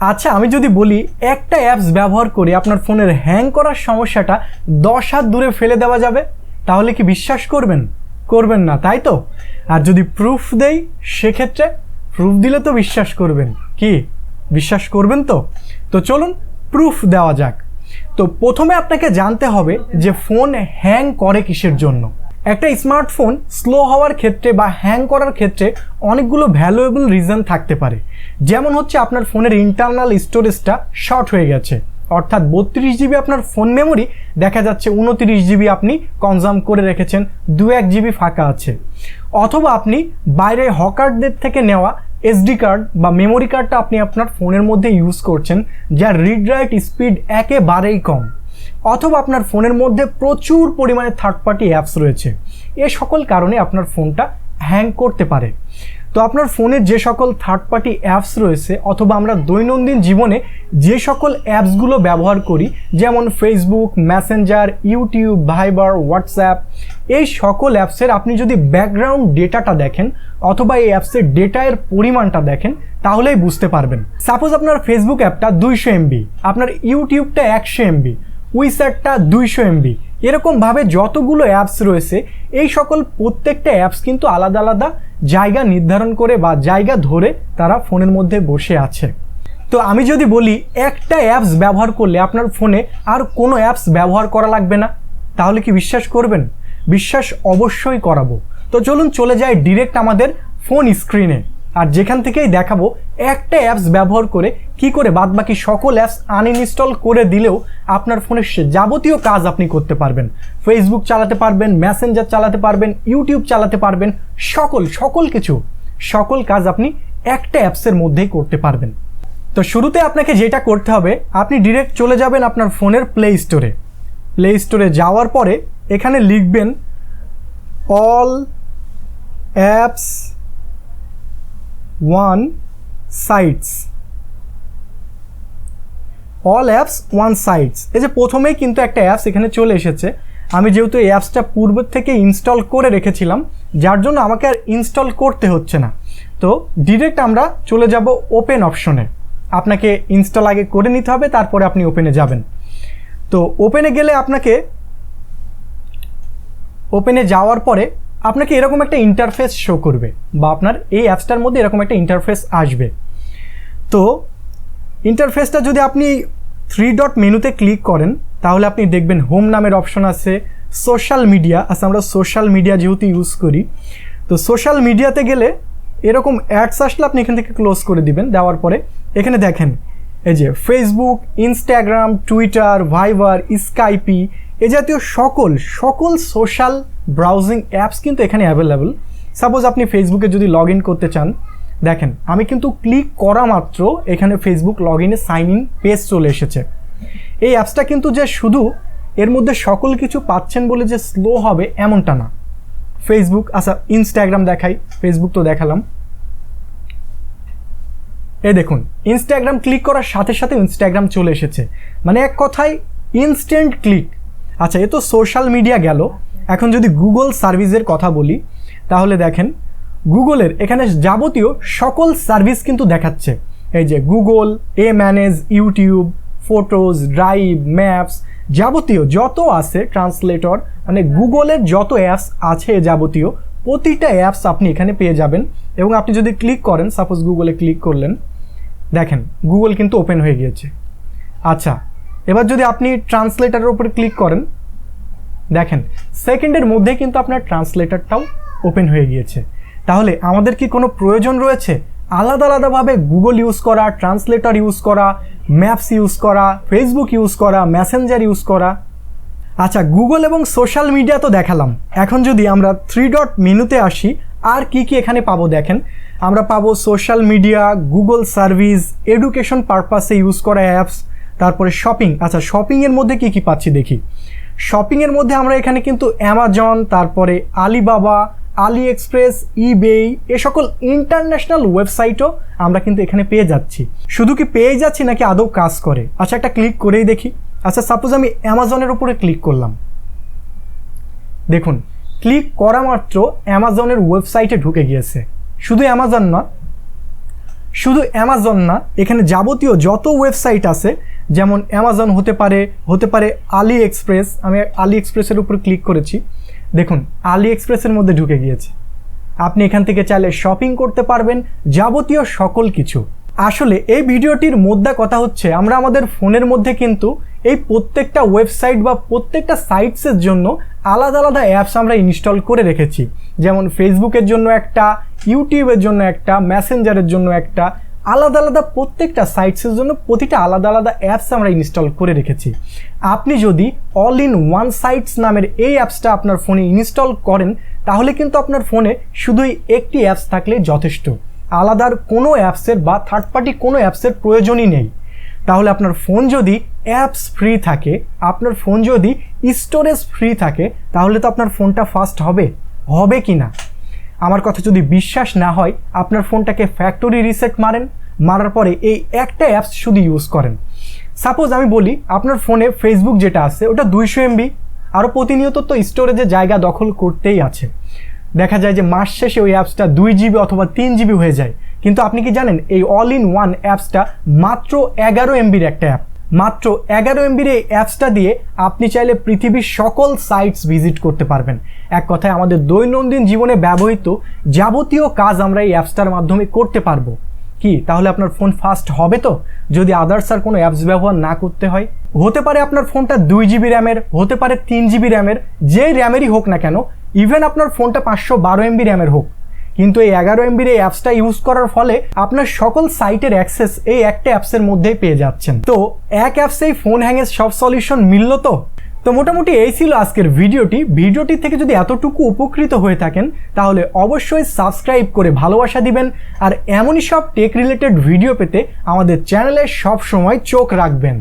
আচ্ছা, আমি যদি বলি একটা অ্যাপস ব্যবহার করে আপনার ফোনের হ্যাং করার সমস্যাটা 10 হাত দূরে ফেলে দেওয়া যাবে, তাহলে কি বিশ্বাস করবেন? করবেন না, তাই তো? আর যদি প্রুফ দেই, সেক্ষেত্রে প্রুফ দিলে তো বিশ্বাস করবেন। কি বিশ্বাস করবেন তো? তো চলুন প্রুফ দেওয়া যাক। তো প্রথমে আপনাকে জানতে হবে যে ফোন হ্যাং করে কিসের জন্য। একটা স্মার্টফোন স্লো হওয়ার ক্ষেত্রে বা হ্যাং করার ক্ষেত্রে অনেকগুলো ভ্যালুয়েবল রিজন থাকতে পারে। যেমন হচ্ছে আপনার ফোনের ইন্টারনাল স্টোরেজটা শর্ট হয়ে গেছে, অর্থাৎ 32 জিবি আপনার ফোন মেমোরি, দেখা যাচ্ছে 29 জিবি আপনি কনজাম করে রেখেছেন, 2-1 জিবি ফাঁকা আছে। অথবা আপনি বাইরে হকারদের থেকে নেওয়া এসডি কার্ড বা মেমোরি কার্ডটা আপনি আপনার ফোনের মধ্যে ইউজ করছেন, যার রিড রাইট স্পিড একেবারেই কম। অথবা আপনার ফোনের মধ্যে প্রচুর পরিমাণে থার্ড পার্টি অ্যাপস রয়েছে। এ সকল কারণে আপনার ফোনটা হ্যাং করতে পারে। তো আপনার ফোনে যে সকল থার্ড পার্টি অ্যাপস রয়েছে, অথবা আমরা দৈনন্দিন জীবনে যে সকল অ্যাপসগুলো ব্যবহার করি, যেমন ফেসবুক, মেসেঞ্জার, ইউটিউব, ভাইবার, হোয়াটসঅ্যাপ, এই সকল অ্যাপসের আপনি যদি ব্যাকগ্রাউন্ড ডেটাটা দেখেন অথবা এই অ্যাপসের ডেটার পরিমাণটা দেখেন, তাহলেই বুঝতে পারবেন। সাপোজ আপনার ফেসবুক অ্যাপটা 200 MB, আপনার ইউটিউবটা 100 MB, উইচ্যাটটা 200 MB, এরকমভাবে যতগুলো অ্যাপস রয়েছে এই সকল প্রত্যেকটা অ্যাপস কিন্তু আলাদা আলাদা জায়গা নির্ধারণ করে বা জায়গা ধরে তারা ফোনের মধ্যে বসে আছে। তো আমি যদি বলি একটা অ্যাপস ব্যবহার করলে আপনার ফোনে আর কোনো অ্যাপস ব্যবহার করা লাগবে না, তাহলে কি বিশ্বাস করবেন? বিশ্বাস অবশ্যই করাবো। তো চলুন চলে যাই ডিরেক্ট আমাদের ফোন স্ক্রিনে, আর যেখান থেকেই দেখাবো একটা অ্যাপস ব্যবহার করে কি করে বাদবাকি সকল অ্যাপস আনইনস্টল করে দিলেও আপনার ফোনের যাবতীয় কাজ আপনি করতে পারবেন। ফেসবুক চালাতে পারবেন, মেসেঞ্জার চালাতে পারবেন, ইউটিউব চালাতে পারবেন, সকল কাজ আপনি একটা অ্যাপসের মধ্যেই করতে পারবেন। তো শুরুতে আপনাকে যেটা করতে হবে, আপনি ডিরেক্ট চলে যাবেন আপনার ফোনের প্লে স্টোরে। প্লে স্টোরে যাওয়ার পরে এখানে লিখবেন all apps one sites, all apps one sites. এই যে প্রথমেই কিন্তু একটা অ্যাপস এখানে চলে এসেছে। আমি যেহেতু এই অ্যাপসটা পূর্বের থেকে ইনস্টল করে রেখেছিলাম, যার জন্য আমাকে আর ইনস্টল করতে হচ্ছে না। তো ডিরেক্ট আমরা চলে যাব ওপেন অপশনে। আপনাকে ইনস্টল আগে করে নিতে হবে, তারপরে আপনি ওপেনে যাবেন। তো ওপেনে গেলে আপনাকে ওপেনে যাওয়ার পরে আপনাকে এরকম একটা ইন্টারফেস শো করবে, বা আপনার এই অ্যাপসটার মধ্যে এরকম একটা ইন্টারফেস আসবে। তো ইন্টারফেসটা যদি আপনি 3 ডট মেনুতে ক্লিক করেন, তাহলে আপনি দেখবেন হোম নামের অপশন আছে, সোশ্যাল মিডিয়া আছে। আমরা সোশ্যাল মিডিয়া যেহেতু ইউজ করি, তো সোশ্যাল মিডিয়াতে গেলে এরকম অ্যাডস আসলে আপনি এখান থেকে ক্লোজ করে দিবেন। দেওয়ার পরে এখানে দেখেন এই যে ফেসবুক, ইনস্টাগ্রাম, টুইটার, ভাইবার, স্কাইপি, এ জাতীয় সকল সোশ্যাল ব্রাউজিং অ্যাপস কিন্তু এখানে অ্যাভেলেবল। সাপোজ আপনি ফেসবুকে যদি লগ ইন করতে চান, দেখেন আমি কিন্তু ক্লিক করা মাত্র এখানে ফেসবুক লগ ইনে সাইন ইন পেজ চলে এসেছে। এই অ্যাপসটা কিন্তু যে শুধু এর মধ্যে সকল কিছু পাচ্ছেন বলে যে স্লো হবে এমনটা না। ফেসবুক, আচ্ছা ইনস্টাগ্রাম দেখাই, ফেসবুক তো দেখালাম। এই দেখুন ইনস্টাগ্রাম ক্লিক করার সাথে সাথে ইনস্টাগ্রাম চলে এসেছে, মানে এক কথায় ইনস্ট্যান্ট ক্লিক। আচ্ছা, এ তো সোশ্যাল মিডিয়া গেল। এখন যদি গুগল সার্ভিসের কথা বলি, তাহলে দেখেন গুগলের এখানে যাবতীয় সকল সার্ভিস কিন্তু দেখাচ্ছে। এই যে Google manage, YouTube, photos, drive, maps, যাবতীয় যত আছে, ট্রান্সলেটর, মানে গুগলের যত অ্যাপস আছে যাবতীয় প্রতিটা অ্যাপস আপনি এখানে পেয়ে যাবেন। এবং আপনি যদি ক্লিক করেন, সাপোজ গুগলে ক্লিক করলেন, দেখেন গুগল কিন্তু ওপেন হয়ে গিয়েছে। আচ্ছা, এবার যদি আপনি ট্রান্সলেটারের উপরে ক্লিক করেন, দেখেন সেকেন্ডের মধ্যে কিন্তু আপনার ট্রান্সলেটরটাও ওপেন হয়ে গিয়েছে। তাহলে আমাদের কি কোনো প্রয়োজন রয়েছে আলাদা আলাদাভাবে গুগল ইউজ করা, ট্রান্সলেটর ইউজ করা, ম্যাপস ইউজ করা, ফেসবুক ইউজ করা, মেসেঞ্জার ইউজ করা? আচ্ছা, গুগল এবং সোশ্যাল মিডিয়া তো দেখালাম। এখন যদি আমরা 3 ডট মেনুতে আসি, আর কি এখানে পাবো দেখেন, আমরা পাবো social media, Google service, education পারপাসে ইউজ করা অ্যাপস, তারপরে শপিং। আচ্ছা, শপিংয়ের মধ্যে কি পাচ্ছি দেখি। শপিংয়ের মধ্যে আমরা এখানে কিন্তু অ্যামাজন, তারপরে আলিবাবা, আলি এক্সপ্রেস, ইবে, এ সকল ইন্টারন্যাশনাল ওয়েবসাইটও আমরা কিন্তু এখানে পেয়ে যাচ্ছি। শুধু কি পেয়ে যাচ্ছি নাকি আদৌ কাজ করে? আচ্ছা, একটা ক্লিক করেই দেখি। আচ্ছা, সাপোজ আমি অ্যামাজনের উপরে ক্লিক করলাম, দেখুন ক্লিক করা মাত্র অ্যামাজনের ওয়েবসাইটে ঢুকে গিয়েছে। শুধু অ্যামাজন না, শুধু অ্যামাজন না, এখানে যাবতীয় যত ওয়েবসাইট আছে, যেমন অ্যামাজন হতে পারে আলি এক্সপ্রেস। আমি আলি এক্সপ্রেসের উপর ক্লিক করেছি, দেখুন আলি এক্সপ্রেসের মধ্যে ঢুকে গিয়েছে। আপনি এখান থেকে চাইলে শপিং করতে পারবেন, যাবতীয় সকল কিছু। আসলে এই ভিডিওটির মোদ্দা কথা হচ্ছে, আমরা আমাদের ফোনের মধ্যে কিন্তু এই প্রত্যেকটা ওয়েবসাইট বা প্রত্যেকটা সাইটসের জন্য আলাদা আলাদা অ্যাপস আমরা ইনস্টল করে রেখেছি। যেমন ফেসবুকের জন্য একটা, ইউটিউবের জন্য একটা, মেসেঞ্জারের জন্য একটা, আলাদা আলাদা প্রত্যেকটা সাইটসের জন্য প্রতিটা আলাদা আলাদা অ্যাপস আমরা ইনস্টল করে রেখেছি। আপনি যদি অল ইন ওয়ান সাইটস নামের এই অ্যাপসটা আপনার ফোনে ইনস্টল করেন, তাহলে কিন্তু আপনার ফোনে শুধুই একটি অ্যাপস থাকলে যথেষ্ট, আলাদার কোনো অ্যাপসের বা থার্ড পার্টি কোনো অ্যাপসের প্রয়োজনই নেই। তাহলে আপনার ফোন যদি অ্যাপস ফ্রি থাকে, আপনার ফোন যদি স্টোরেজ ফ্রি থাকে, তাহলে তো আপনার ফোনটা ফাস্ট হবে কি না? আমার কথা যদি বিশ্বাস না হয়, আপনার ফোনটাকে ফ্যাক্টরি রিসেট মারার পরে এই একটা অ্যাপস শুধু ইউজ করেন। সাপোজ আমি বলি, আপনার ফোনে ফেসবুক যেটা আছে ওটা 200 MB, আরও প্রতিনিয়ত তো স্টোরেজে জায়গা দখল করতেই আছে। দেখা যায় যে মাস শেষে ওই অ্যাপসটা 2 GB অথবা 3 GB হয়ে যায়। কিন্তু আপনি কি জানেন, এই অল ইন ওয়ান অ্যাপসটা মাত্র 11 MBর একটা অ্যাপ। মাত্র 11 MBর এই অ্যাপসটা দিয়ে আপনি চাইলে পৃথিবীর সকল সাইটস ভিজিট করতে পারবেন। এক কথায় আমাদের দৈনন্দিন জীবনে ব্যবহৃত যাবতীয় কাজ আমরা এই অ্যাপসটার মাধ্যমে করতে পারবো। কি তাহলে আপনার ফোন ফাস্ট হবে তো, যদি আদার্স আর কোনো অ্যাপস ব্যবহার না করতে হয়? হতে পারে আপনার ফোনটা 2 GB র্যামের, হতে পারে 3 GB র্যামের, যেই র্যামেরই হোক না কেন, ইভেন আপনার ফোনটা 512 MB র্যামের হোক, কিন্তু এই 11 MBর এই অ্যাপসটা ইউজ করার ফলে আপনার সকল সাইটের অ্যাক্সেস এই একটা অ্যাপসের মধ্যেই পেয়ে যাচ্ছেন। তো এক অ্যাপসেই ফোন হ্যাংয়ের সব সলিউশন মিলল তো। মোটামুটি এই ছিল আজকের ভিডিওটি থেকে যদি এতটুকু উপকৃত হয়ে থাকেন, তাহলে অবশ্যই সাবস্ক্রাইব করে ভালোবাসা দিবেন, আর এমনই সব টেক রিলেটেড ভিডিও পেতে আমাদের চ্যানেলে সব সময় চোখ রাখবেন।